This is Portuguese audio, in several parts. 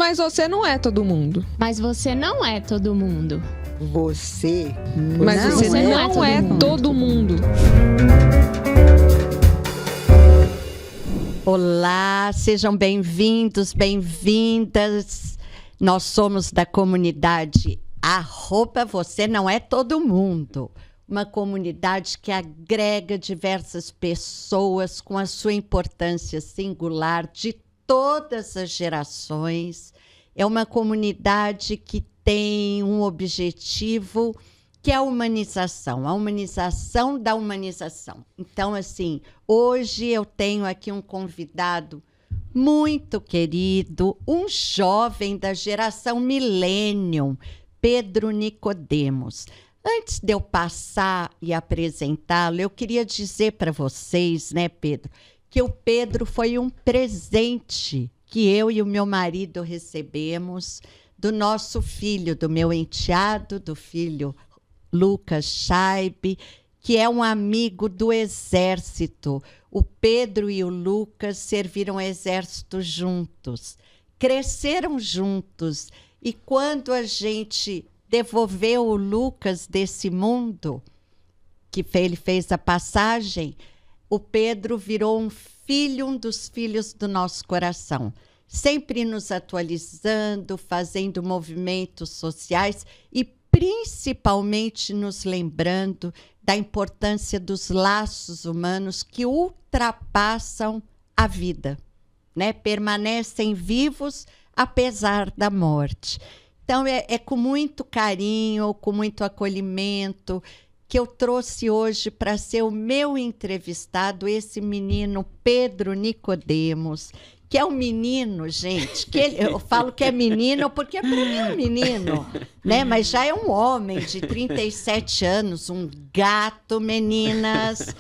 Mas você não é todo mundo. Mas você não é todo mundo. Mas você não é todo mundo. Olá, sejam bem-vindos, bem-vindas. Nós somos da comunidade @Você Não É Todo Mundo. Uma comunidade que agrega diversas pessoas com a sua importância singular de todas as gerações. É uma comunidade que tem um objetivo que é a humanização da humanização. Então, assim, hoje eu tenho aqui um convidado muito querido, um jovem da geração Millennium, Pedro Nicodemos. Antes de eu passar e apresentá-lo, eu queria dizer para vocês, né, Pedro, que o Pedro foi um presente que eu e o meu marido recebemos do nosso filho, do meu enteado, do filho Lucas Scheib, que é um amigo do Exército. O Pedro e o Lucas serviram o Exército juntos, cresceram juntos. E quando a gente devolveu o Lucas desse mundo, que ele fez a passagem, o Pedro virou um filho, um dos filhos do nosso coração, sempre nos atualizando, fazendo movimentos sociais e principalmente nos lembrando da importância dos laços humanos que ultrapassam a vida, né? Permanecem vivos apesar da morte. Então, é com muito carinho, com muito acolhimento, que eu trouxe hoje para ser o meu entrevistado, esse menino Pedro Nicodemos, que é um menino, gente, que eu falo que é menino porque para mim é um menino, né? Mas já é um homem de 37 anos, um gato, meninas.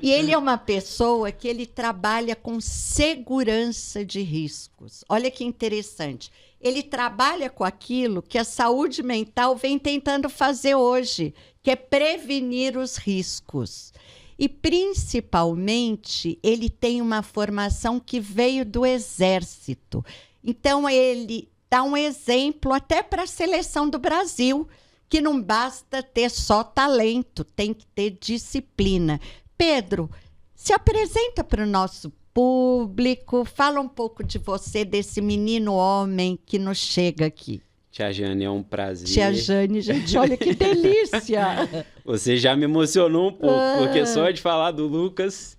E ele é uma pessoa que ele trabalha com segurança de riscos. Olha que interessante. Ele trabalha com aquilo que a saúde mental vem tentando fazer hoje, que é prevenir os riscos. E, principalmente, ele tem uma formação que veio do Exército. Então, ele dá um exemplo até para a seleção do Brasil, que não basta ter só talento, tem que ter disciplina. Pedro, se apresenta para o nosso público, fala um pouco de você, desse menino homem que nos chega aqui. Tia Jane, é um prazer. Tia Jane, gente, olha que delícia! Você já me emocionou um pouco, porque só de falar do Lucas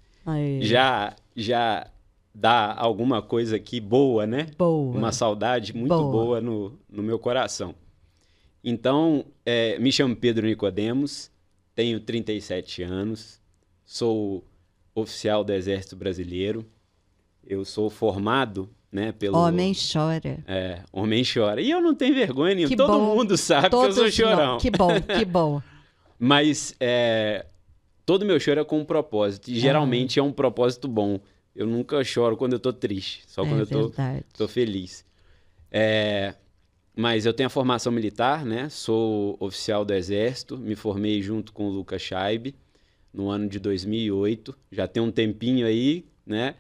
já dá alguma coisa aqui boa, né? Boa. Uma saudade muito boa no meu coração. Então, me chamo Pedro Nicodemos, tenho 37 anos, sou oficial do Exército Brasileiro, eu sou formado, né, pelo... Homem chora. Homem chora. E eu não tenho vergonha nenhuma, todo mundo sabe que eu sou chorão. Não. Que bom, que bom. Mas todo meu choro é com um propósito, e geralmente é um propósito bom. Eu nunca choro quando eu tô triste, só quando eu tô feliz. Mas eu tenho a formação militar, né? Sou oficial do Exército, me formei junto com o Lucas Scheib no ano de 2008, já tem um tempinho aí, né?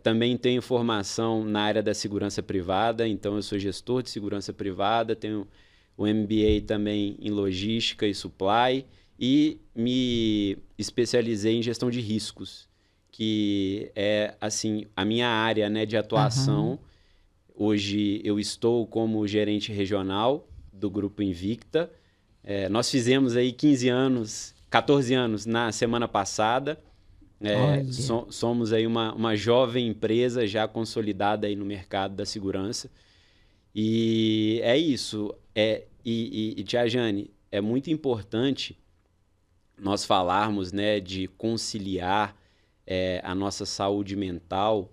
Também tenho formação na área da segurança privada, então eu sou gestor de segurança privada, tenho o MBA também em logística e supply e me especializei em gestão de riscos, que é assim a minha área, né, de atuação. Hoje eu estou como gerente regional do Grupo Invicta. Nós fizemos aí 14 anos na semana passada. Somos aí uma jovem empresa já consolidada aí no mercado da segurança. E é isso. E Tia Jane, é muito importante nós falarmos, né, de conciliar a nossa saúde mental.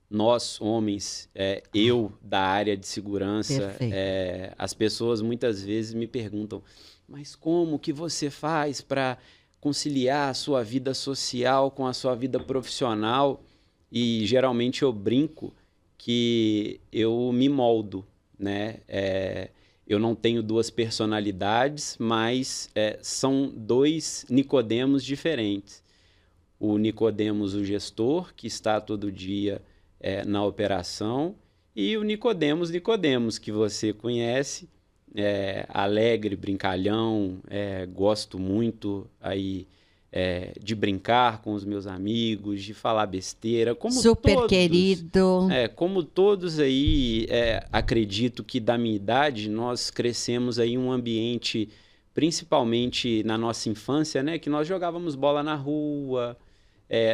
Nós, homens, eu da área de segurança, as pessoas muitas vezes me perguntam, mas como que você faz para conciliar a sua vida social com a sua vida profissional? E geralmente eu brinco que eu me moldo, né? Eu não tenho duas personalidades, mas são dois Nicodemos diferentes. O Nicodemos, o gestor, que está todo dia na operação, E o Nicodemos, que você conhece, alegre, brincalhão, gosto muito aí de brincar com os meus amigos, de falar besteira, como Super todos, querido. como todos aí, acredito que da minha idade nós crescemos aí em um ambiente, principalmente na nossa infância, né, que nós jogávamos bola na rua,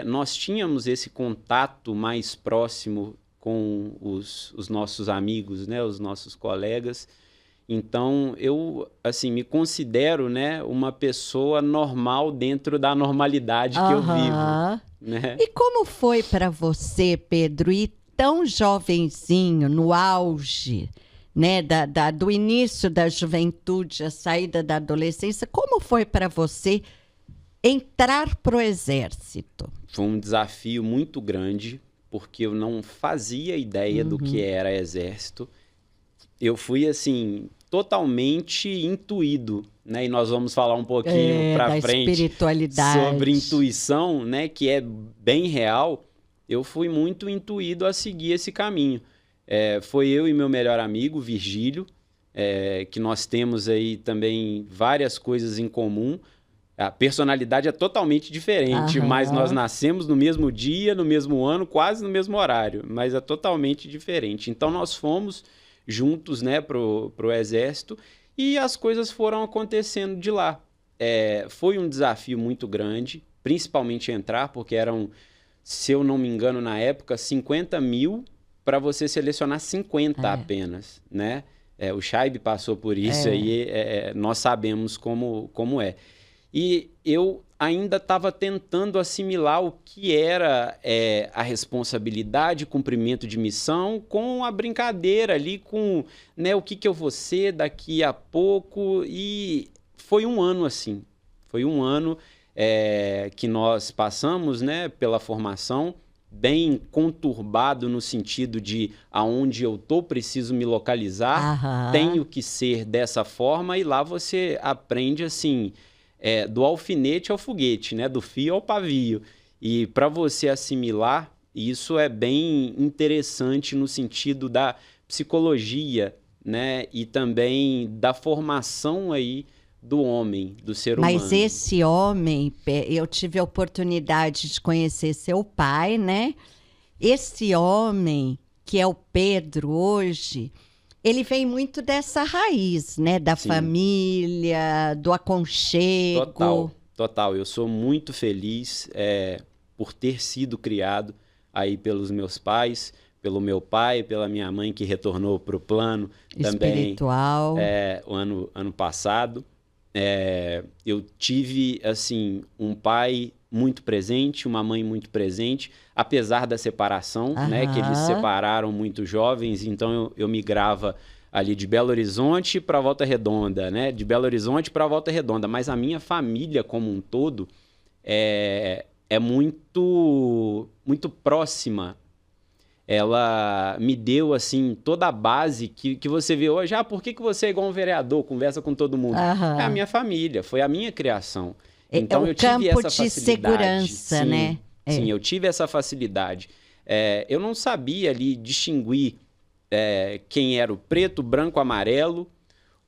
nós tínhamos esse contato mais próximo com os nossos amigos, né, os nossos colegas. Então, eu, assim, me considero, né, uma pessoa normal dentro da normalidade que eu vivo, né? E como foi para você, Pedro, ir tão jovenzinho, no auge, né, do início da juventude, a saída da adolescência, como foi para você entrar pro exército? Foi um desafio muito grande, porque eu não fazia ideia do que era exército. Eu fui, assim, totalmente intuído, né? E nós vamos falar um pouquinho para frente espiritualidade. Sobre intuição, né? Que é bem real. Eu fui muito intuído a seguir esse caminho. Foi eu e meu melhor amigo, Virgílio, que nós temos aí também várias coisas em comum. A personalidade é totalmente diferente, mas nós nascemos no mesmo dia, no mesmo ano, quase no mesmo horário, mas é totalmente diferente. Então nós fomos juntos, né, pro exército, e as coisas foram acontecendo de lá. Foi um desafio muito grande, principalmente entrar, porque eram, se eu não me engano, na época, 50 mil para você selecionar 50 apenas, né? O Chaib passou por isso aí, nós sabemos como é. E eu ainda estava tentando assimilar o que era a responsabilidade, cumprimento de missão, com a brincadeira ali, com, né, o que eu vou ser daqui a pouco. E foi um ano assim. Foi um ano que nós passamos, né, pela formação, bem conturbado no sentido de aonde eu tô, preciso me localizar, tenho que ser dessa forma, e lá você aprende assim... do alfinete ao foguete, né? Do fio ao pavio. E para você assimilar, isso é bem interessante no sentido da psicologia, né? E também da formação aí do homem, do ser humano. Mas esse homem, eu tive a oportunidade de conhecer seu pai, né? Esse homem, que é o Pedro hoje... Ele vem muito dessa raiz, né? Da família, do aconchego. Total. Eu sou muito feliz por ter sido criado aí pelos meus pais, pelo meu pai, pela minha mãe, que retornou para o plano espiritual. Também o ano passado. Eu tive, assim, um pai muito presente, uma mãe muito presente, apesar da separação, né, que eles se separaram muito jovens, então eu migrava ali de Belo Horizonte para Volta Redonda, né, de Belo Horizonte para Volta Redonda, mas a minha família como um todo é muito, muito próxima. Ela me deu, assim, toda a base que você vê hoje. Por que você é igual um vereador, conversa com todo mundo? É a minha família, foi a minha criação. Então eu tive essa facilidade. De segurança, né? Sim, eu tive essa facilidade. Eu não sabia ali distinguir quem era o preto, branco, amarelo,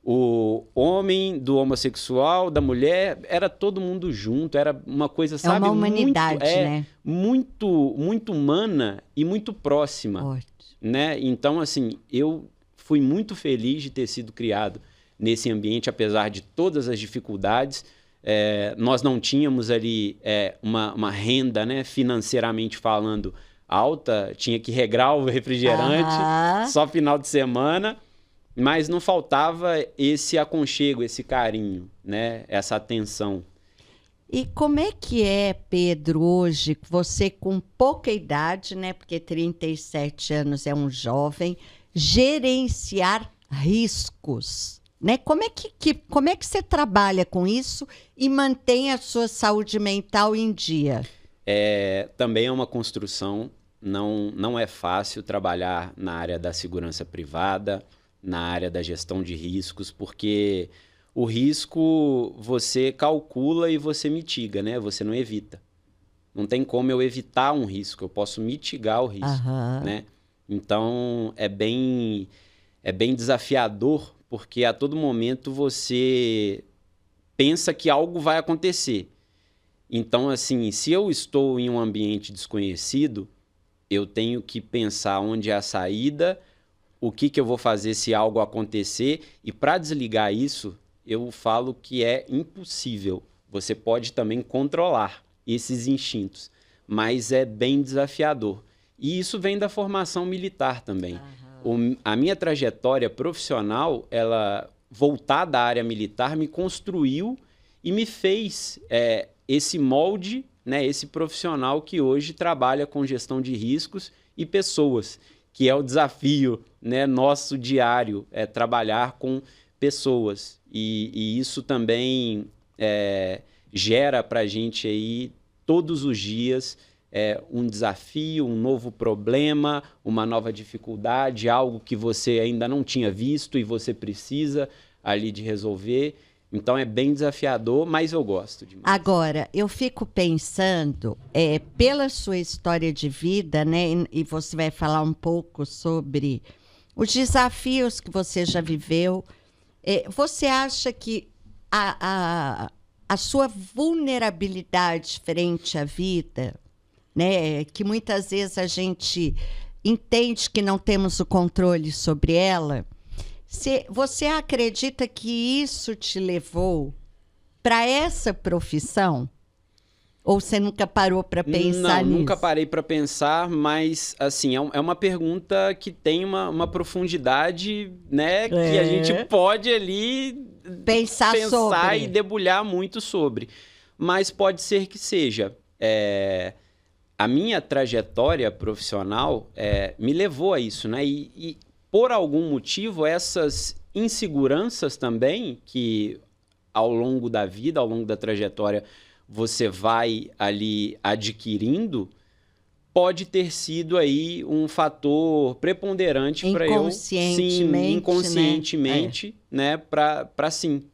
o homem do homossexual, da mulher, era todo mundo junto, era uma coisa, sabe? Uma humanidade, né? Muito, muito humana e muito próxima, né? Então, assim, eu fui muito feliz de ter sido criado nesse ambiente, apesar de todas as dificuldades. Nós não tínhamos ali uma renda, né, financeiramente falando, alta, tinha que regrar o refrigerante só final de semana, mas não faltava esse aconchego, esse carinho, né, essa atenção. E como é que é, Pedro, hoje, você com pouca idade, né, porque 37 anos é um jovem, gerenciar riscos? Né? Como é que você trabalha com isso e mantém a sua saúde mental em dia? Também é uma construção, não é fácil trabalhar na área da segurança privada, na área da gestão de riscos, porque o risco você calcula e você mitiga, né? Você não evita. Não tem como eu evitar um risco, eu posso mitigar o risco, né? Então, é bem desafiador, porque a todo momento você pensa que algo vai acontecer. Então, assim, se eu estou em um ambiente desconhecido, eu tenho que pensar onde é a saída, o que eu vou fazer se algo acontecer. E para desligar isso, eu falo que é impossível. Você pode também controlar esses instintos, mas é bem desafiador. E isso vem da formação militar também. A minha trajetória profissional, ela voltada à área militar, me construiu e me fez esse molde, né, esse profissional que hoje trabalha com gestão de riscos e pessoas, que é o desafio, né, nosso diário, é trabalhar com pessoas. E isso também gera para a gente aí, todos os dias, um desafio, um novo problema, uma nova dificuldade, algo que você ainda não tinha visto e você precisa ali de resolver. Então é bem desafiador, mas eu gosto demais. Agora, eu fico pensando, pela sua história de vida, né, e você vai falar um pouco sobre os desafios que você já viveu, você acha que a sua vulnerabilidade frente à vida, né, que muitas vezes a gente entende que não temos o controle sobre ela, você acredita que isso te levou para essa profissão? Ou você nunca parou para pensar nisso? Não, nunca parei para pensar, mas assim, é uma pergunta que tem uma profundidade, né, que a gente pode ali pensar sobre e debulhar muito sobre. Mas pode ser que seja. A minha trajetória profissional me levou a isso, né? E por algum motivo, essas inseguranças também, que ao longo da vida, ao longo da trajetória, você vai ali adquirindo, pode ter sido aí um fator preponderante para eu... Inconscientemente, né? Para sim.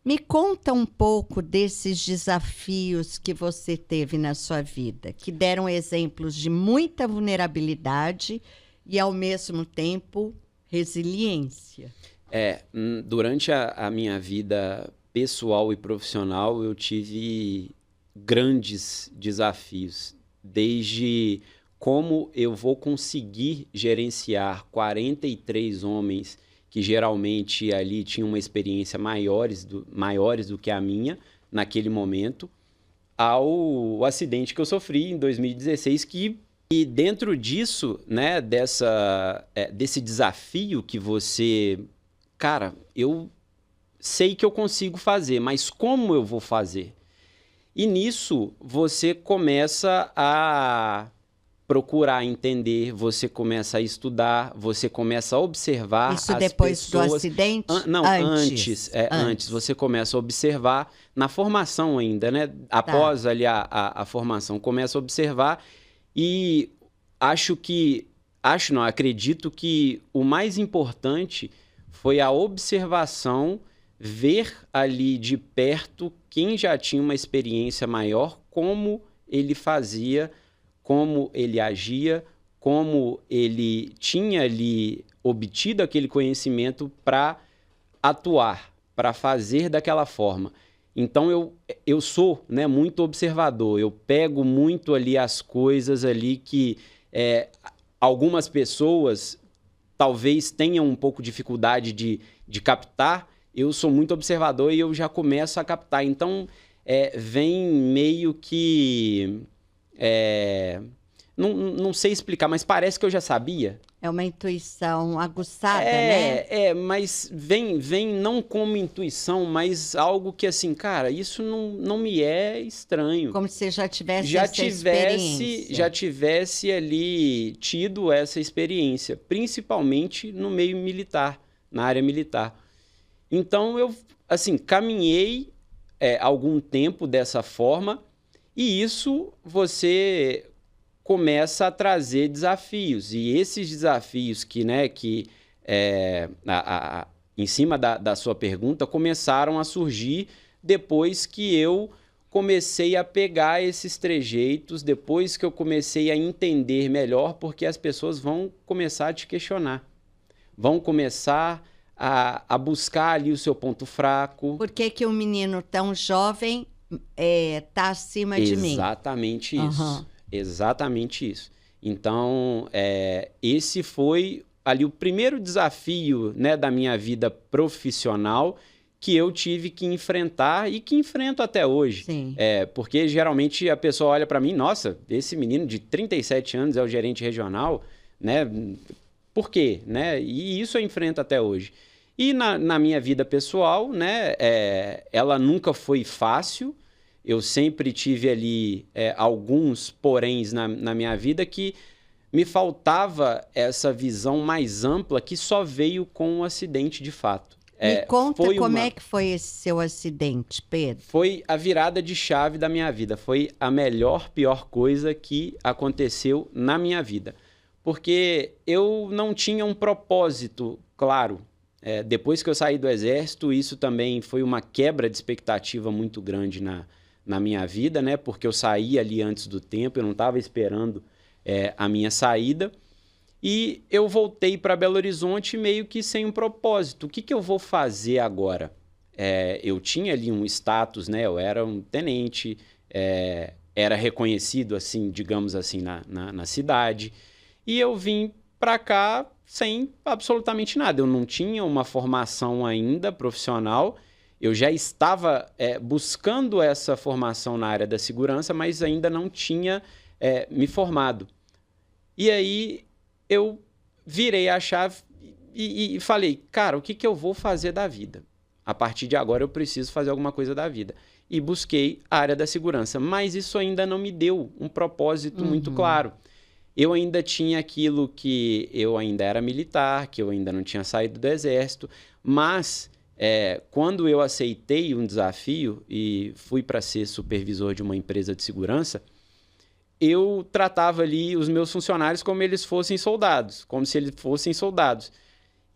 Me conta um pouco desses desafios que você teve na sua vida, que deram exemplos de muita vulnerabilidade e, ao mesmo tempo, resiliência. Durante a minha vida pessoal e profissional, eu tive grandes desafios, desde como eu vou conseguir gerenciar 43 homens que geralmente ali tinham uma experiência maiores do que a minha naquele momento, ao acidente que eu sofri em 2016, e dentro disso, né, desse desafio que você... Cara, eu sei que eu consigo fazer, mas como eu vou fazer? E nisso você começa a procurar entender, você começa a estudar, você começa a observar as pessoas... Isso depois do acidente? Não, antes. Você começa a observar, na formação ainda, né? Após ali a formação, começa a observar e acredito que o mais importante foi a observação, ver ali de perto quem já tinha uma experiência maior, como ele fazia, como ele agia, como ele tinha ali obtido aquele conhecimento para atuar, para fazer daquela forma. Então eu sou, né, muito observador, eu pego muito ali as coisas ali que algumas pessoas talvez tenham um pouco de dificuldade de captar. Eu sou muito observador e eu já começo a captar. Então, vem meio que... Não sei explicar, mas parece que eu já sabia. É uma intuição aguçada, né? Mas vem não como intuição, mas algo que assim, cara, isso não me é estranho. Como se você já tivesse essa experiência. Já tivesse ali tido essa experiência, principalmente no meio militar, na área militar. Então, eu, assim, caminhei algum tempo dessa forma e isso você começa a trazer desafios. E esses desafios em cima da sua pergunta, começaram a surgir depois que eu comecei a pegar esses trejeitos, depois que eu comecei a entender melhor, porque as pessoas vão começar a te questionar. Vão começar a buscar ali o seu ponto fraco. Por que que um menino tão jovem tá acima de mim? Exatamente isso. Exatamente isso. Então, esse foi ali o primeiro desafio, né, da minha vida profissional que eu tive que enfrentar e que enfrento até hoje. Sim. Porque geralmente a pessoa olha para mim, nossa, esse menino de 37 anos é o gerente regional, né? Por quê? Né? E isso eu enfrento até hoje. E na minha vida pessoal, né, ela nunca foi fácil. Eu sempre tive ali alguns poréns na minha vida que me faltava essa visão mais ampla que só veio com um acidente de fato. Me conta como é que foi esse seu acidente, Pedro? Foi a virada de chave da minha vida. Foi a melhor, pior coisa que aconteceu na minha vida. Porque eu não tinha um propósito claro. Depois que eu saí do Exército, isso também foi uma quebra de expectativa muito grande na minha vida, né? Porque eu saí ali antes do tempo, eu não estava esperando a minha saída. E eu voltei para Belo Horizonte meio que sem um propósito. O que eu vou fazer agora? Eu tinha ali um status, né? Eu era um tenente, era reconhecido, assim, digamos assim, na cidade. E eu vim para cá sem absolutamente nada. Eu não tinha uma formação ainda profissional. Eu já estava buscando essa formação na área da segurança, mas ainda não tinha me formado. E aí eu virei a chave e falei, cara, o que eu vou fazer da vida? A partir de agora eu preciso fazer alguma coisa da vida. E busquei a área da segurança, mas isso ainda não me deu um propósito muito claro. Eu ainda tinha aquilo que eu ainda era militar, que eu ainda não tinha saído do Exército, mas quando eu aceitei um desafio e fui para ser supervisor de uma empresa de segurança, eu tratava ali os meus funcionários como eles fossem soldados, como se eles fossem soldados.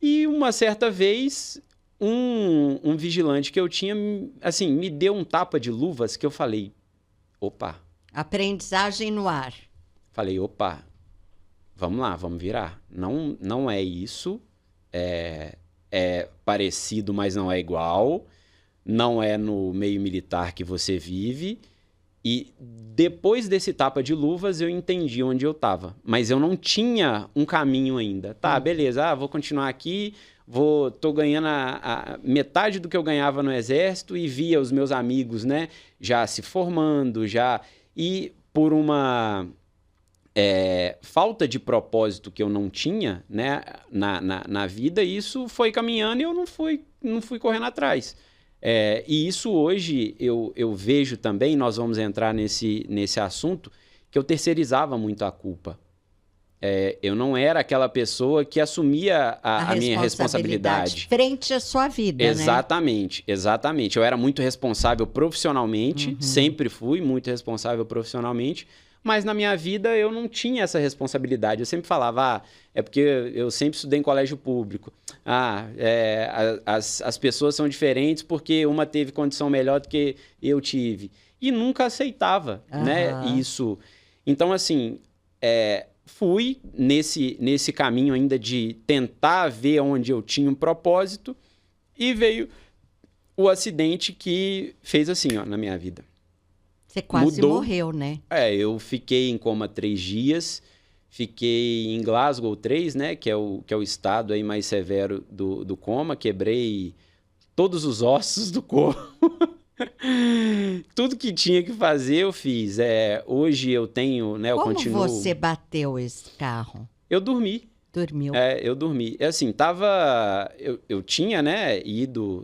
E uma certa vez, um vigilante que eu tinha, assim, me deu um tapa de luvas que eu falei, opa. Aprendizagem no ar. Falei, opa, vamos lá, vamos virar. Não é isso, é parecido, mas não é igual, não é no meio militar que você vive. E depois desse tapa de luvas, eu entendi onde eu estava. Mas eu não tinha um caminho ainda. Tá, beleza, vou continuar aqui, tô ganhando a metade do que eu ganhava no Exército e via os meus amigos, né, já se formando, E por uma falta de propósito que eu não tinha, né, na vida, isso foi caminhando e eu não fui correndo atrás. E isso hoje eu vejo também, nós vamos entrar nesse assunto, que eu terceirizava muito a culpa. Eu não era aquela pessoa que assumia a minha responsabilidade. Frente à sua vida, exatamente, né? Exatamente. Eu era muito responsável profissionalmente, sempre fui muito responsável profissionalmente, mas na minha vida eu não tinha essa responsabilidade. Eu sempre falava, é porque eu sempre estudei em colégio público. As pessoas são diferentes porque uma teve condição melhor do que eu tive. E nunca aceitava, né, isso. Então, assim, fui nesse caminho ainda de tentar ver onde eu tinha um propósito e veio o acidente que fez assim, ó, na minha vida. Você quase morreu, né? Eu fiquei em coma 3 dias, fiquei em Glasgow 3, né? Que é o estado aí mais severo do coma. Quebrei todos os ossos do corpo. Tudo que tinha que fazer eu fiz. Hoje eu tenho, né? Eu continuo... Como você bateu esse carro? Eu dormi. Dormiu? Eu dormi. Assim, eu tinha, né?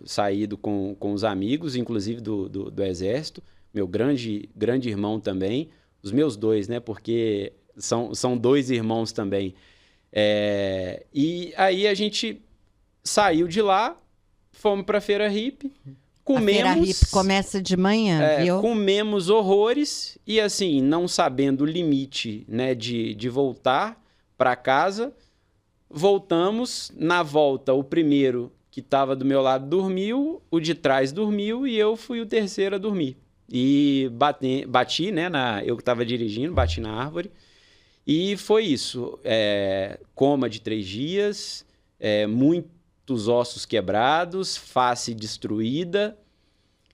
Saído com os amigos, inclusive do Exército. Meu grande irmão também, os meus 2, né? Porque são 2 irmãos também. E aí a gente saiu de lá, fomos para a Feira Hippie, comemos... A Feira Hippie começa de manhã, viu? Comemos horrores e, assim, não sabendo o limite, né, de voltar para casa, voltamos. Na volta, o primeiro que estava do meu lado dormiu, o de trás dormiu e eu fui o terceiro a dormir. e bati, né? Eu que estava dirigindo, bati na árvore. E foi isso. Coma de 3 dias, muitos ossos quebrados, face destruída.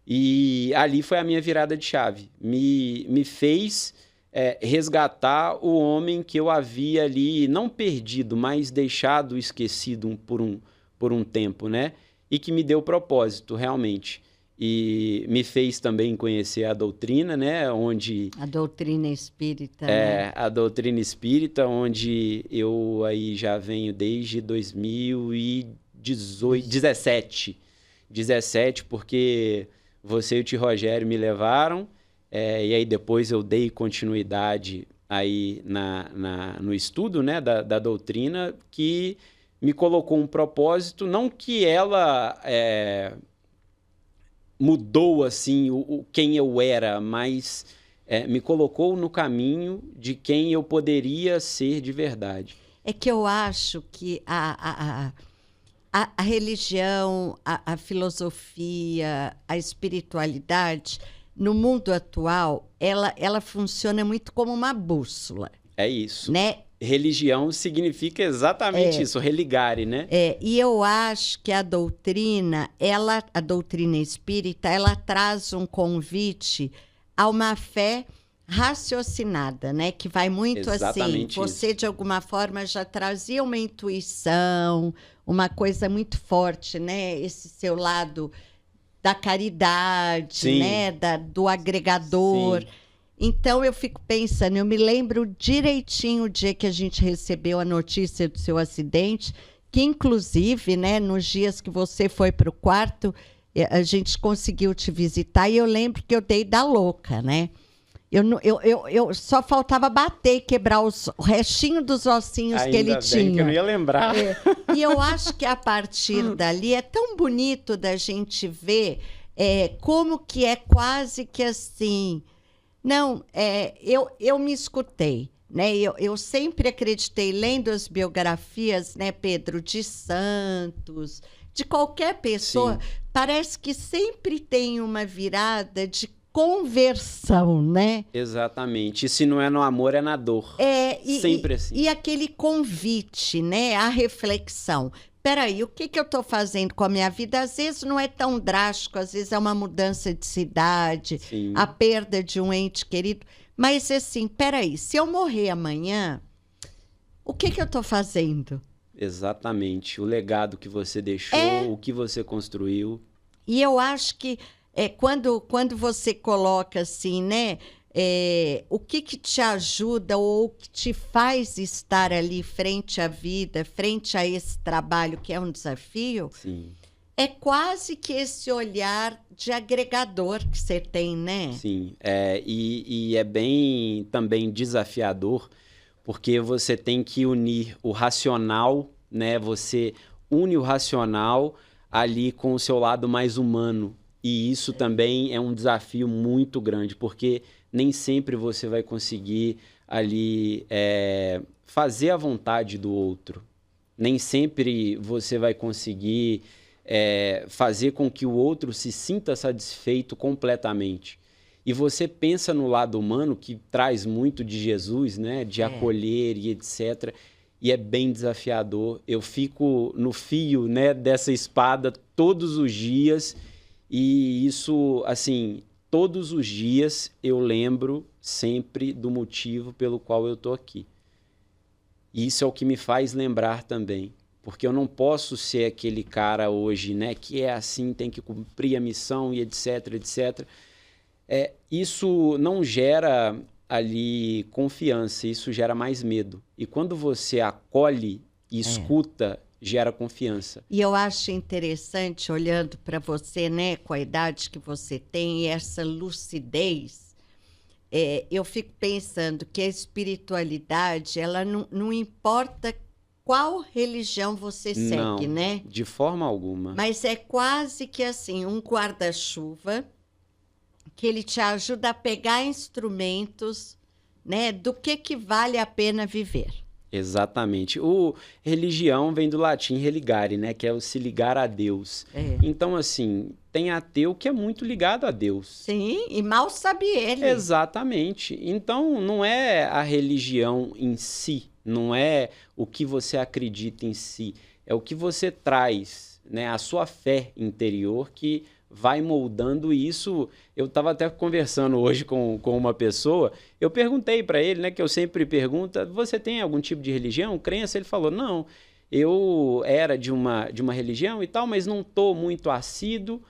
E ali foi a minha virada de chave. Me fez resgatar o homem que eu havia ali, não perdido, mas deixado esquecido por um tempo, né? E que me deu propósito, realmente. E me fez também conhecer a doutrina, né? A doutrina espírita, né? A doutrina espírita, onde eu aí já venho desde 2017. 17, porque você e o tio Rogério me levaram, e aí depois eu dei continuidade aí no estudo, né, da doutrina, que me colocou um propósito, não que ela mudou assim quem eu era, mas me colocou no caminho de quem eu poderia ser de verdade. É que eu acho que a religião, a filosofia, a espiritualidade, no mundo atual, ela funciona muito como uma bússola. É isso. Né? Religião significa exatamente isso, religare, né? E eu acho que a doutrina espírita, ela traz um convite a uma fé raciocinada, né? Que vai muito exatamente assim. Você, isso. de alguma forma, já trazia uma intuição, uma coisa muito forte, né? Esse seu lado da caridade, Sim. né? Do agregador. Sim. Então, eu fico pensando, eu me lembro direitinho o dia que a gente recebeu a notícia do seu acidente, que, inclusive, né, nos dias que você foi para o quarto, a gente conseguiu te visitar, e eu lembro que eu dei da louca, né? Eu só faltava bater e quebrar o restinho dos ossinhos ainda que ele bem tinha. Que eu não ia lembrar. E eu acho que a partir dali é tão bonito da gente ver como que é quase que assim... Não, eu me escutei, né? Eu sempre acreditei, lendo as biografias, né, Pedro, de santos, de qualquer pessoa, Sim. parece que sempre tem uma virada de conversão, né? Exatamente. E se não é no amor, é na dor. Sempre assim. E aquele convite, né, à reflexão. Peraí, o que eu estou fazendo com a minha vida? Às vezes não é tão drástico, às vezes é uma mudança de cidade, Sim. a perda de um ente querido. Mas assim, peraí, se eu morrer amanhã, o que eu estou fazendo? Exatamente. O legado que você deixou, o que você construiu. E eu acho que quando você coloca assim, né? O que te ajuda ou o que te faz estar ali frente à vida, frente a esse trabalho que é um desafio, Sim. é quase que esse olhar de agregador que você tem, né? Sim, e é bem também desafiador, porque você tem que unir o racional, né? Você une o racional ali com o seu lado mais humano. E isso também é um desafio muito grande, porque nem sempre você vai conseguir ali fazer a vontade do outro. Nem sempre você vai conseguir fazer com que o outro se sinta satisfeito completamente. E você pensa no lado humano, que traz muito de Jesus, né? De acolher e etc. E é bem desafiador. Eu fico no fio, né, dessa espada todos os dias. E isso, assim, todos os dias eu lembro sempre do motivo pelo qual eu estou aqui. E isso é o que me faz lembrar também. Porque eu não posso ser aquele cara hoje, né, que é assim, tem que cumprir a missão e etc, etc. Isso não gera ali confiança, isso gera mais medo. E quando você acolhe e escuta, gera confiança. E eu acho interessante, olhando para você, né, com a idade que você tem e essa lucidez, eu fico pensando que a espiritualidade, ela não importa qual religião você segue, não, né? De forma alguma. Mas é quase que assim, um guarda-chuva que ele te ajuda a pegar instrumentos, né, do que vale a pena viver. Exatamente. Religião vem do latim religare, né? Que é o se ligar a Deus. Então, assim, tem ateu que é muito ligado a Deus. Sim, e mal sabe ele. Exatamente. Então, não é a religião em si, não é o que você acredita em si, é o que você traz, né? A sua fé interior que vai moldando isso. Eu estava até conversando hoje com uma pessoa, eu perguntei para ele, né, que eu sempre pergunto, você tem algum tipo de religião, crença? Ele falou, não, eu era de uma religião e tal, mas não estou muito assíduo,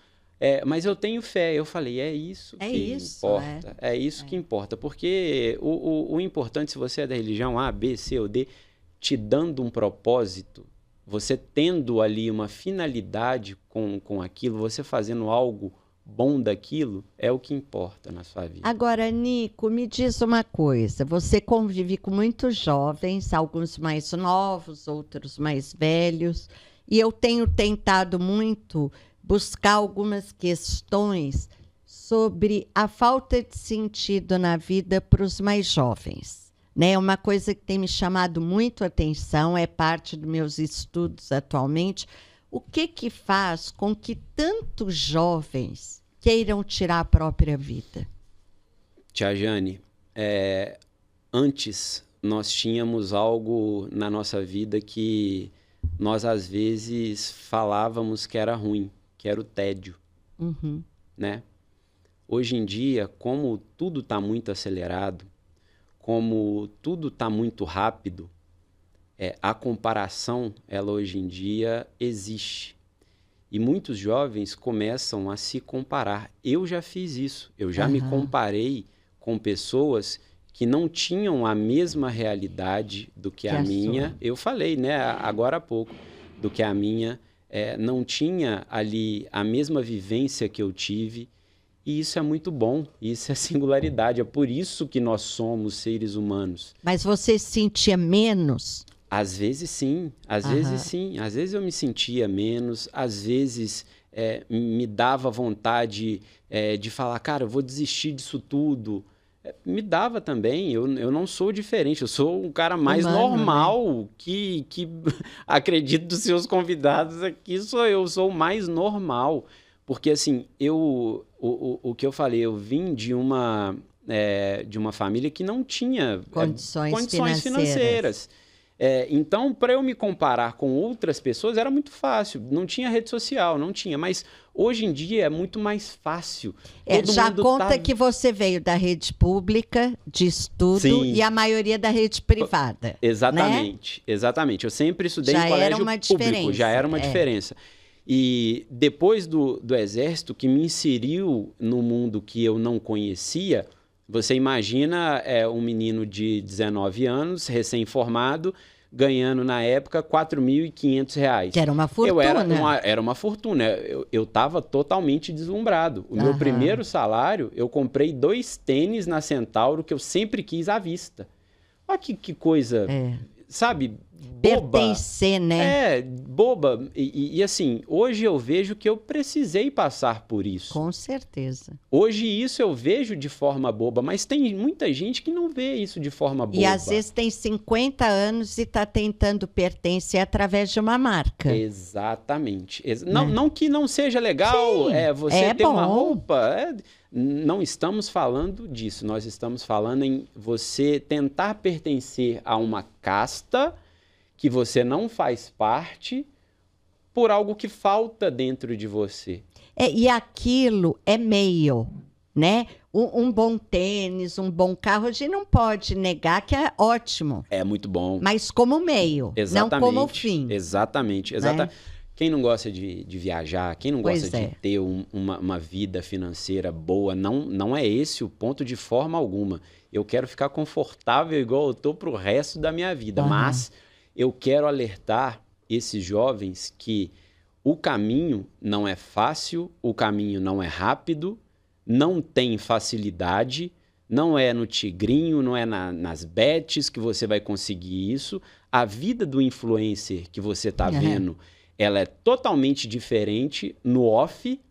mas eu tenho fé. Eu falei, é isso que importa, é isso que importa, porque o importante, se você é da religião A, B, C ou D, te dando um propósito, você tendo ali uma finalidade com aquilo, você fazendo algo bom daquilo, é o que importa na sua vida. Agora, Nico, me diz uma coisa. Você convive com muitos jovens, alguns mais novos, outros mais velhos, e eu tenho tentado muito buscar algumas questões sobre a falta de sentido na vida para os mais jovens. Né? Uma coisa que tem me chamado muito a atenção, é parte dos meus estudos atualmente, o que faz com que tantos jovens queiram tirar a própria vida? Tia Jane, antes nós tínhamos algo na nossa vida que nós às vezes falávamos que era ruim, que era o tédio. Né? Hoje em dia, como tudo está muito acelerado, como tudo está muito rápido, a comparação, ela hoje em dia existe. E muitos jovens começam a se comparar. Eu já fiz isso. Eu já me comparei com pessoas que não tinham a mesma realidade do que a minha. Sua. Eu falei, né, agora há pouco, do que a minha. Não tinha ali a mesma vivência que eu tive. E isso é muito bom, isso é singularidade, é por isso que nós somos seres humanos. Mas você se sentia menos? Às vezes sim, às vezes sim. Às vezes eu me sentia menos, às vezes me dava vontade de falar, cara, eu vou desistir disso tudo. Me dava também, eu não sou diferente, eu sou um cara mais normal, né? que acredito dos seus convidados aqui, eu sou o mais normal. Porque, assim, o que eu falei, eu vim de uma família que não tinha condições financeiras. Então, para eu me comparar com outras pessoas, era muito fácil. Não tinha rede social, não tinha. Mas, hoje em dia, é muito mais fácil. Já conta que você veio da rede pública de estudo. Sim. E a maioria da rede privada. Exatamente, né? Exatamente. Eu sempre estudei em colégio público. Já era uma diferença. E depois do Exército, que me inseriu no mundo que eu não conhecia, você imagina um menino de 19 anos, recém-formado, ganhando na época R$4.500. Que era uma fortuna. Era uma fortuna. Eu estava totalmente deslumbrado. O meu primeiro salário, eu comprei 2 tênis na Centauro que eu sempre quis à vista. Olha que coisa, sabe... Boba. Pertencer, né? Boba. E assim, hoje eu vejo que eu precisei passar por isso. Com certeza. Hoje isso eu vejo de forma boba, mas tem muita gente que não vê isso de forma boba. E às vezes tem 50 anos e está tentando pertencer através de uma marca. Exatamente. Não que não seja legal você ter uma roupa. Não estamos falando disso. Nós estamos falando em você tentar pertencer a uma casta que você não faz parte por algo que falta dentro de você. E aquilo é meio, né? Um bom tênis, um bom carro, a gente não pode negar que é ótimo. É muito bom. Mas como meio, não como fim. Exatamente. Né? Quem não gosta de viajar, quem não gosta de ter uma vida financeira boa, não é esse o ponto de forma alguma. Eu quero ficar confortável igual eu estou para o resto da minha vida, mas... Eu quero alertar esses jovens que o caminho não é fácil, o caminho não é rápido, não tem facilidade, não é no tigrinho, não é nas bets que você vai conseguir isso. A vida do influencer que você está vendo, ela é totalmente diferente no off,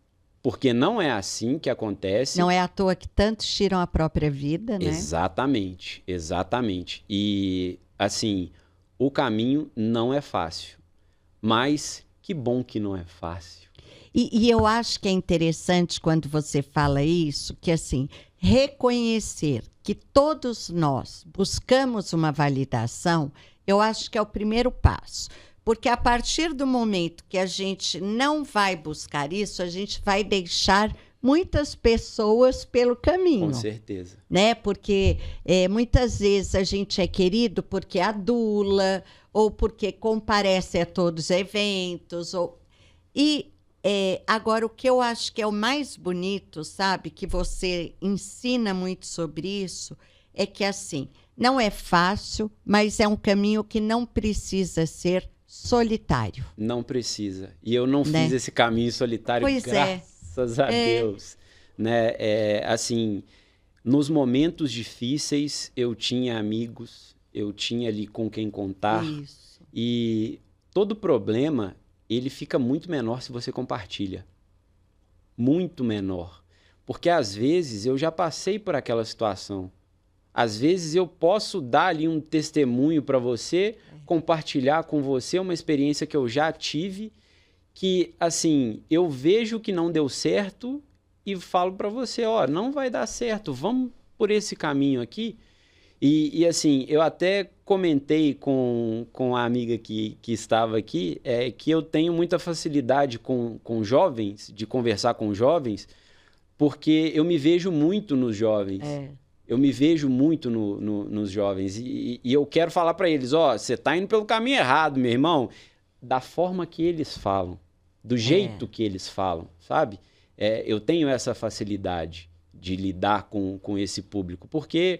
porque não é assim que acontece. Não é à toa que tantos tiram a própria vida, né? Exatamente. E, assim... o caminho não é fácil, mas que bom que não é fácil. E eu acho que é interessante quando você fala isso, que assim, reconhecer que todos nós buscamos uma validação, eu acho que é o primeiro passo. Porque a partir do momento que a gente não vai buscar isso, a gente vai deixar muitas pessoas pelo caminho. Com certeza. Né? Porque muitas vezes a gente é querido porque adula, ou porque comparece a todos os eventos. Agora, o que eu acho que é o mais bonito, sabe, que você ensina muito sobre isso, é que, assim, não é fácil, mas é um caminho que não precisa ser solitário. Não precisa. E eu não fiz esse caminho solitário, pois graças a Deus. Né? Assim, nos momentos difíceis, eu tinha amigos, eu tinha ali com quem contar. Isso. E todo problema, ele fica muito menor se você compartilha. Muito menor. Porque, às vezes, eu já passei por aquela situação. Às vezes, eu posso dar ali um testemunho para você, compartilhar com você uma experiência que eu já tive, que, assim, eu vejo que não deu certo e falo para você, ó, não vai dar certo, vamos por esse caminho aqui. E assim, eu até comentei com a amiga que estava aqui, que eu tenho muita facilidade com jovens, de conversar com jovens, porque eu me vejo muito nos jovens. Eu me vejo muito nos jovens. E eu quero falar para eles, ó, você está indo pelo caminho errado, meu irmão. Da forma que eles falam, do jeito que eles falam, sabe? Eu tenho essa facilidade de lidar com esse público, porque...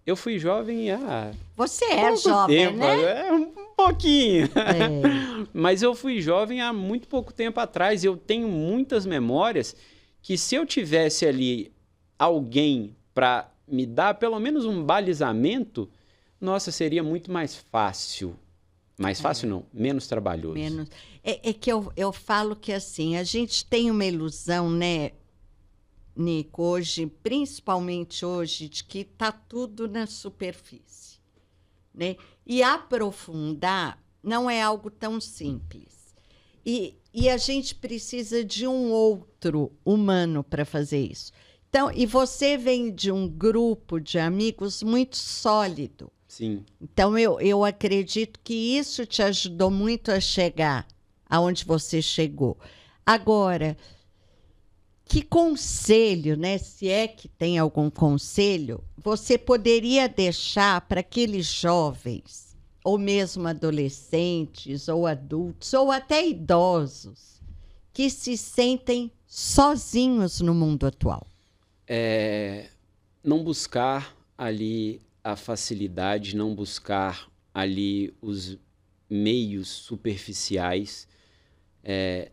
eu fui jovem há... Você é jovem, tempo, né? Um pouquinho. Mas eu fui jovem há muito pouco tempo atrás. Eu tenho muitas memórias que, se eu tivesse ali alguém para me dar pelo menos um balizamento, nossa, seria muito mais fácil. Mais fácil não, menos trabalhoso. É que eu falo que, assim, a gente tem uma ilusão, né, Nico, hoje, principalmente hoje, de que está tudo na superfície, né? E aprofundar não é algo tão simples. E a gente precisa de um outro humano para fazer isso. Então, e você vem de um grupo de amigos muito sólido. Sim. Então, eu acredito que isso te ajudou muito a chegar aonde você chegou. Agora... Que conselho, né? Se é que tem algum conselho, você poderia deixar para aqueles jovens, ou mesmo adolescentes, ou adultos, ou até idosos, que se sentem sozinhos no mundo atual? Não buscar ali a facilidade, não buscar ali os meios superficiais.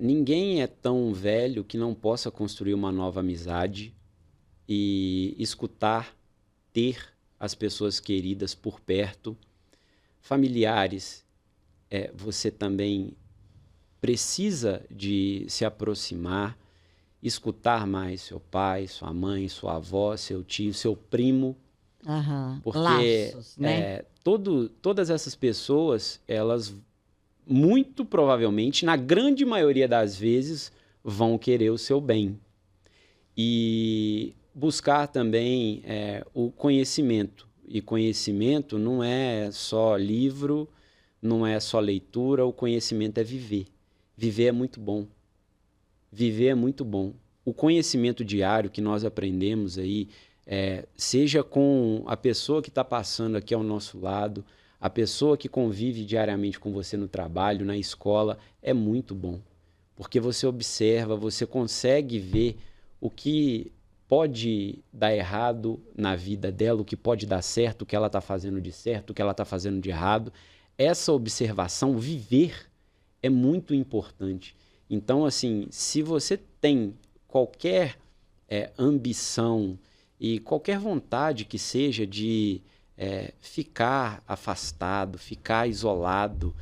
Ninguém é tão velho que não possa construir uma nova amizade e escutar, ter as pessoas queridas por perto. Familiares, você também precisa de se aproximar, escutar mais seu pai, sua mãe, sua avó, seu tio, seu primo. Porque laços, né? Todas essas pessoas, elas... muito provavelmente, na grande maioria das vezes, vão querer o seu bem. E buscar também o conhecimento. E conhecimento não é só livro, não é só leitura, o conhecimento é viver. Viver é muito bom. Viver é muito bom. O conhecimento diário que nós aprendemos aí, seja com a pessoa que está passando aqui ao nosso lado, a pessoa que convive diariamente com você no trabalho, na escola, é muito bom. Porque você observa, você consegue ver o que pode dar errado na vida dela, o que pode dar certo, o que ela está fazendo de certo, o que ela está fazendo de errado. Essa observação, viver, é muito importante. Então, assim, se você tem qualquer ambição e qualquer vontade que seja de... ficar afastado, ficar isolado,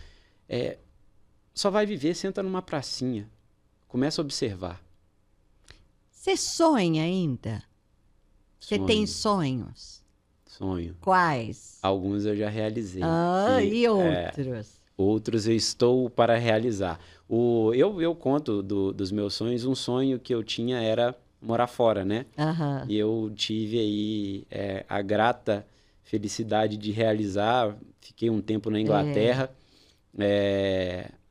só vai viver, senta numa pracinha, começa a observar. Você sonha ainda? Você tem sonhos? sonho. Quais? Alguns eu já realizei. E outros? Outros eu estou para realizar. Eu conto dos meus sonhos. Um sonho que eu tinha era morar fora, né? Aham. E eu tive aí a grata felicidade de realizar. Fiquei um tempo na Inglaterra.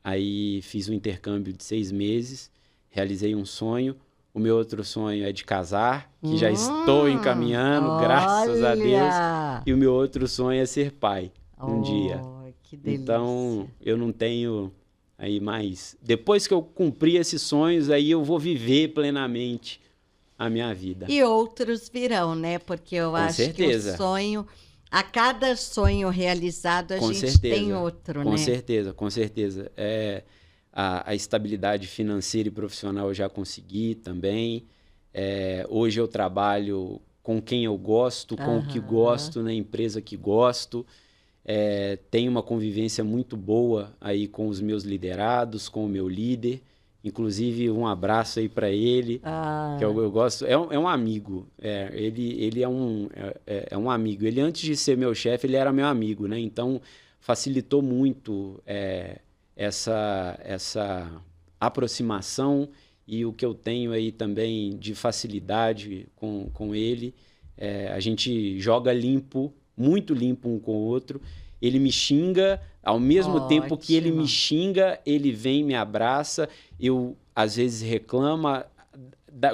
Aí fiz um intercâmbio de 6 meses. Realizei um sonho. O meu outro sonho é de casar, que já estou encaminhando, graças a Deus. E o meu outro sonho é ser pai um dia. Que delícia. Então, eu não tenho aí mais... Depois que eu cumprir esses sonhos, aí eu vou viver plenamente a minha vida. E outros virão, né? Porque eu acho certeza. que o sonho... A cada sonho realizado, a Com gente certeza. tem outro, Com né? certeza, com certeza. A estabilidade financeira e profissional eu já consegui também. Hoje eu trabalho com quem eu gosto, com o que gosto, na empresa que gosto. Tenho uma convivência muito boa aí com os meus liderados, com o meu líder. Inclusive, um abraço aí para ele, que eu gosto. É um amigo. Ele é um amigo. Ele, antes de ser meu chefe, ele era meu amigo, né? Então, facilitou muito essa aproximação, e o que eu tenho aí também de facilidade com ele. A gente joga limpo, muito limpo um com o outro. Ele me xinga, ao mesmo tempo que ele me xinga, ele vem e me abraça. Eu, às vezes, reclama.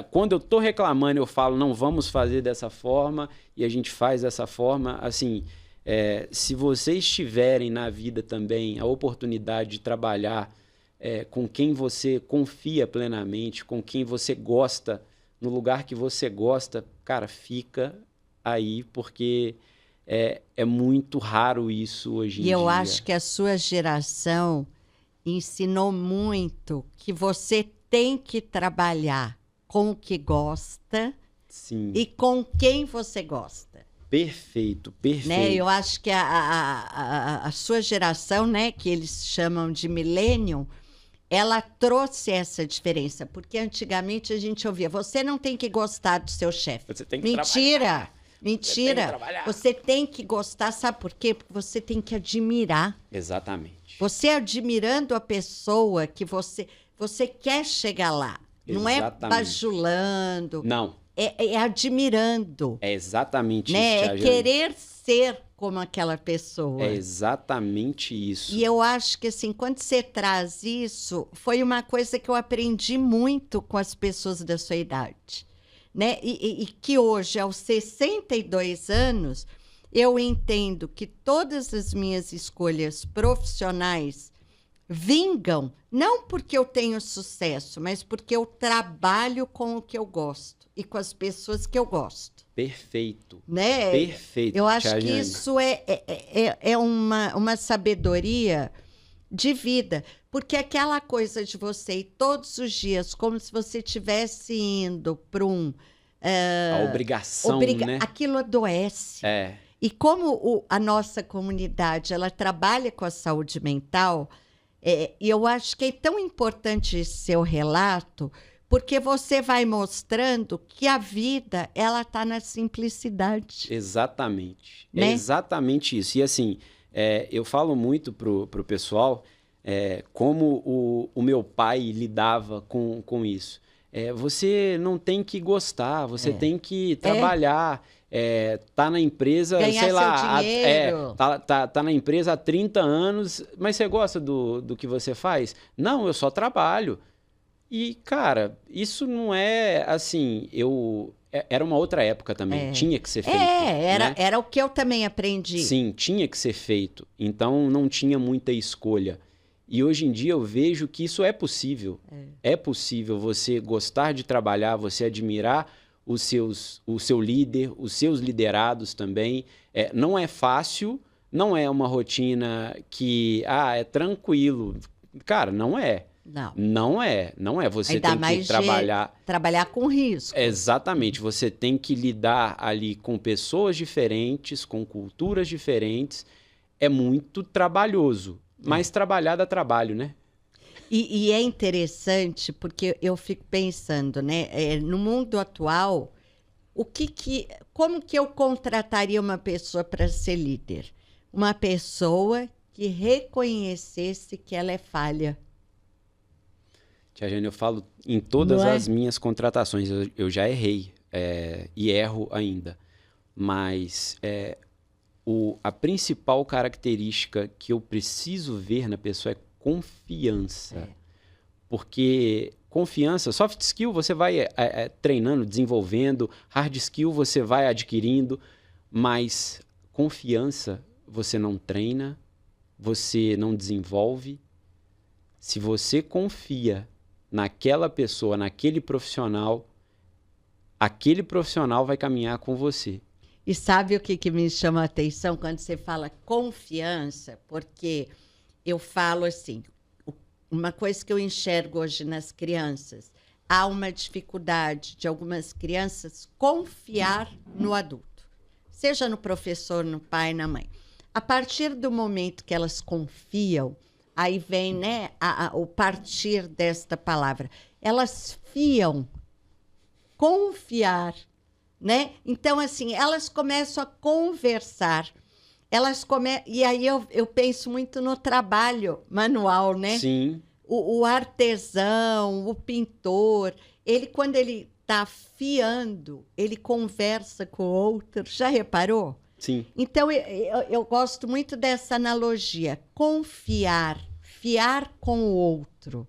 Quando eu estou reclamando, eu falo, não, vamos fazer dessa forma, e a gente faz dessa forma. Assim, se vocês tiverem na vida também a oportunidade de trabalhar com quem você confia plenamente, com quem você gosta, no lugar que você gosta, cara, fica aí, porque é muito raro isso hoje em dia. E eu acho que a sua geração ensinou muito que você tem que trabalhar com o que gosta. Sim. E com quem você gosta. Perfeito, perfeito. Né? Eu acho que a sua geração, né, que eles chamam de millennium, ela trouxe essa diferença, porque antigamente a gente ouvia, você não tem que gostar do seu chefe. Você tem que Mentira! trabalhar. Mentira! Você tem que gostar, sabe por quê? Porque você tem que admirar. Exatamente. Você admirando a pessoa que você quer chegar lá. Não é bajulando. Não. É admirando. É exatamente né? isso, É querer ser como aquela pessoa. É exatamente isso. E eu acho que, assim, quando você traz isso, foi uma coisa que eu aprendi muito com as pessoas da sua idade. Né? E que hoje, aos 62 anos, eu entendo que todas as minhas escolhas profissionais vingam, não porque eu tenho sucesso, mas porque eu trabalho com o que eu gosto e com as pessoas que eu gosto. Perfeito. Né? Perfeito. Eu acho que isso é uma sabedoria de vida. Porque aquela coisa de você ir todos os dias, como se você estivesse indo para a obrigação, né? Aquilo adoece. E como a nossa comunidade ela trabalha com a saúde mental, e eu acho que é tão importante esse seu relato, porque você vai mostrando que a vida ela está na simplicidade. Exatamente. Né? É exatamente isso. E assim, eu falo muito pro pessoal como o meu pai lidava com isso. Você não tem que gostar, você tem que trabalhar. Tá na empresa, ganhar sei lá, seu dinheiro. Tá na empresa há 30 anos, mas você gosta do que você faz? Não, eu só trabalho. E, cara, isso não é assim, era uma outra época também, tinha que ser feito. Era o que eu também aprendi. Sim, tinha que ser feito, então não tinha muita escolha. E hoje em dia eu vejo que isso é possível. É possível você gostar de trabalhar, você admirar o seu líder, os seus liderados também. Não é fácil, não é uma rotina que é tranquilo. Cara, não é. Não é. Você ainda tem mais que trabalhar com risco. Exatamente. Você tem que lidar ali com pessoas diferentes, com culturas diferentes. É muito trabalhoso. Mas trabalhar dá trabalho, né? E é interessante porque eu fico pensando, né? No mundo atual, Como que eu contrataria uma pessoa para ser líder? Uma pessoa que reconhecesse que ela é falha. Tia Jane, eu falo em todas as minhas contratações, eu já errei e erro ainda, mas a principal característica que eu preciso ver na pessoa é confiança. Porque confiança, soft skill você vai treinando, desenvolvendo, hard skill você vai adquirindo, mas confiança você não treina, você não desenvolve. Se você confia naquela pessoa, naquele profissional, aquele profissional vai caminhar com você. E sabe o que me chama a atenção quando você fala confiança? Porque eu falo assim, uma coisa que eu enxergo hoje nas crianças, há uma dificuldade de algumas crianças confiar no adulto, seja no professor, no pai, na mãe. A partir do momento que elas confiam, aí vem, né, o partir desta palavra. Elas fiam, confiar, né? Então, assim, elas começam a conversar. E aí eu penso muito no trabalho manual, né? Sim. O artesão, o pintor, quando ele está fiando, ele conversa com o outro. Já reparou? Sim. Então, eu gosto muito dessa analogia. Confiar, fiar com o outro.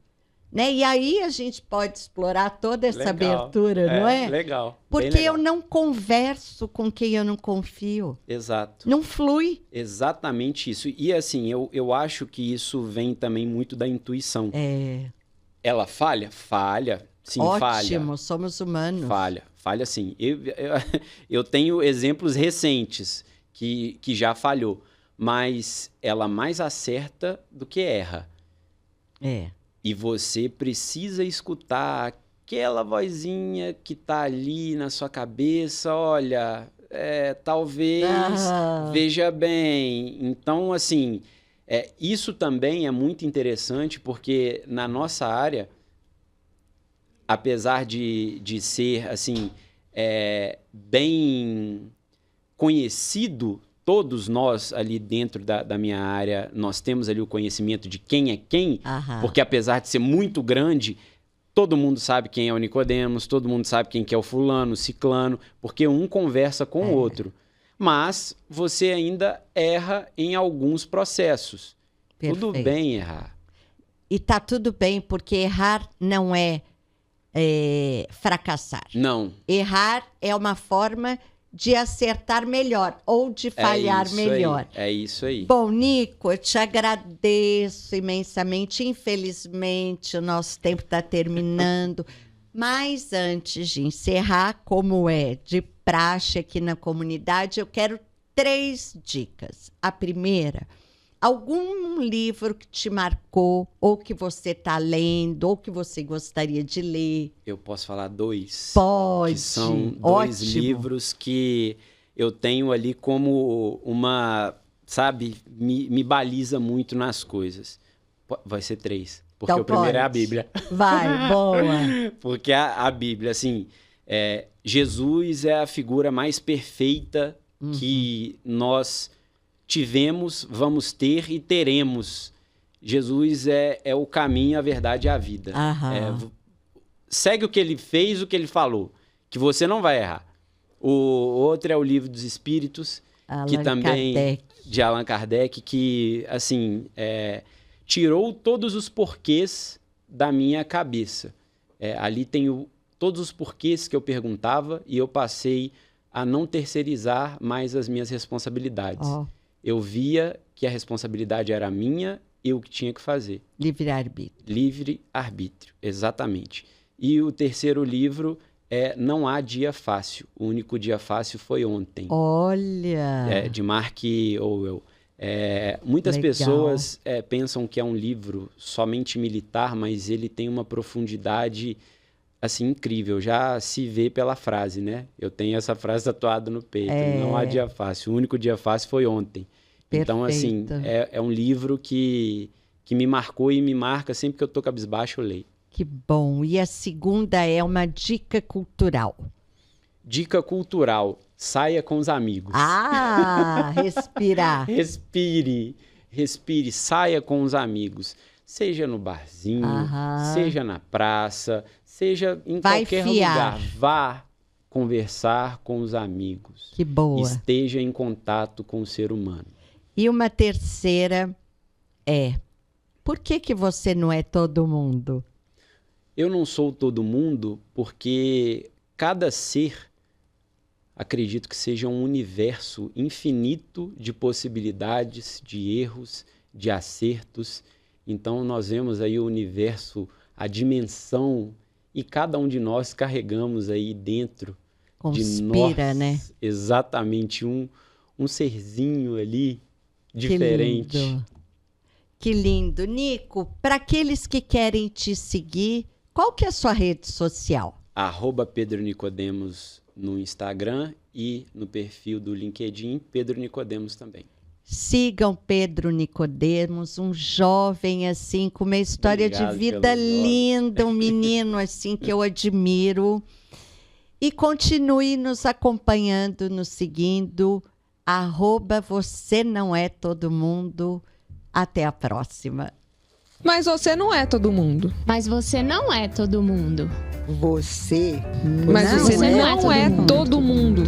Né? E aí a gente pode explorar toda essa abertura, não é? Legal. Porque eu não converso com quem eu não confio. Exato. Não flui. Exatamente isso. E assim, eu acho que isso vem também muito da intuição. Ela falha? Falha. Sim, falha. Ótimo, somos humanos. Falha sim. Eu tenho exemplos recentes que já falhou, mas ela mais acerta do que erra. E você precisa escutar aquela vozinha que tá ali na sua cabeça, olha, talvez, veja bem. Então, assim, isso também é muito interessante, porque na nossa área, apesar de ser, assim, bem conhecido, todos nós ali dentro da minha área, nós temos ali o conhecimento de quem é quem, porque apesar de ser muito grande, todo mundo sabe quem é o Nicodemos, todo mundo sabe quem que é o fulano, o ciclano, porque um conversa com o outro. Mas você ainda erra em alguns processos. Perfeito. Tudo bem errar. E tá tudo bem, porque errar não é fracassar. Não. Errar é uma forma de acertar melhor ou de falhar melhor. É isso aí. Bom, Nico, eu te agradeço imensamente. Infelizmente, o nosso tempo está terminando. Mas antes de encerrar, como é de praxe aqui na comunidade, eu quero 3 dicas. A primeira, algum livro que te marcou, ou que você está lendo, ou que você gostaria de ler? Eu posso falar 2? Pode. Que são 2 livros que eu tenho ali como uma, sabe, me baliza muito nas coisas. Vai ser 3, porque então, o primeiro é a Bíblia. Vai, boa. Porque a Bíblia, assim, Jesus é a figura mais perfeita que nós tivemos, vamos ter e teremos. Jesus é o caminho, a verdade e a vida. Segue o que ele fez, o que ele falou, que você não vai errar. O outro é o Livro dos Espíritos, de Allan Kardec, que assim, tirou todos os porquês da minha cabeça. Ali tem todos os porquês que eu perguntava e eu passei a não terceirizar mais as minhas responsabilidades. Eu via que a responsabilidade era minha e o que tinha que fazer. Livre-arbítrio. Livre-arbítrio, exatamente. E o terceiro livro é Não Há Dia Fácil. O único dia fácil foi ontem. Olha! De Mark Owell. Muitas pessoas pensam que é um livro somente militar, mas ele tem uma profundidade assim, incrível. Já se vê pela frase, né? Eu tenho essa frase tatuada no peito. Não há dia fácil. O único dia fácil foi ontem. Perfeito. Então, assim, é um livro que me marcou e me marca sempre que eu tô cabisbaixo, eu leio. Que bom. E a segunda é uma dica cultural. Dica cultural: saia com os amigos. Ah, respirar. Respire, saia com os amigos. Seja no barzinho, seja na praça, seja em qualquer lugar. Vá conversar com os amigos. Que boa. Esteja em contato com o ser humano. E uma terceira é: por que você não é todo mundo? Eu não sou todo mundo porque cada ser, acredito que seja um universo infinito de possibilidades, de erros, de acertos. Então nós vemos aí o universo, a dimensão, e cada um de nós carregamos aí dentro de nós, né? Exatamente, um serzinho ali diferente. Que lindo. Nico, para aqueles que querem te seguir, qual que é a sua rede social? @Pedro Nicodemos no Instagram e no perfil do LinkedIn, Pedro Nicodemos também. Sigam Pedro Nicodemos, um jovem assim, com uma história de vida linda, um menino assim que eu admiro. E continue nos acompanhando, nos seguindo, @Você Não É Todo Mundo. Até a próxima. Mas você não é todo mundo. Mas você não é todo mundo. Mas você não é todo mundo.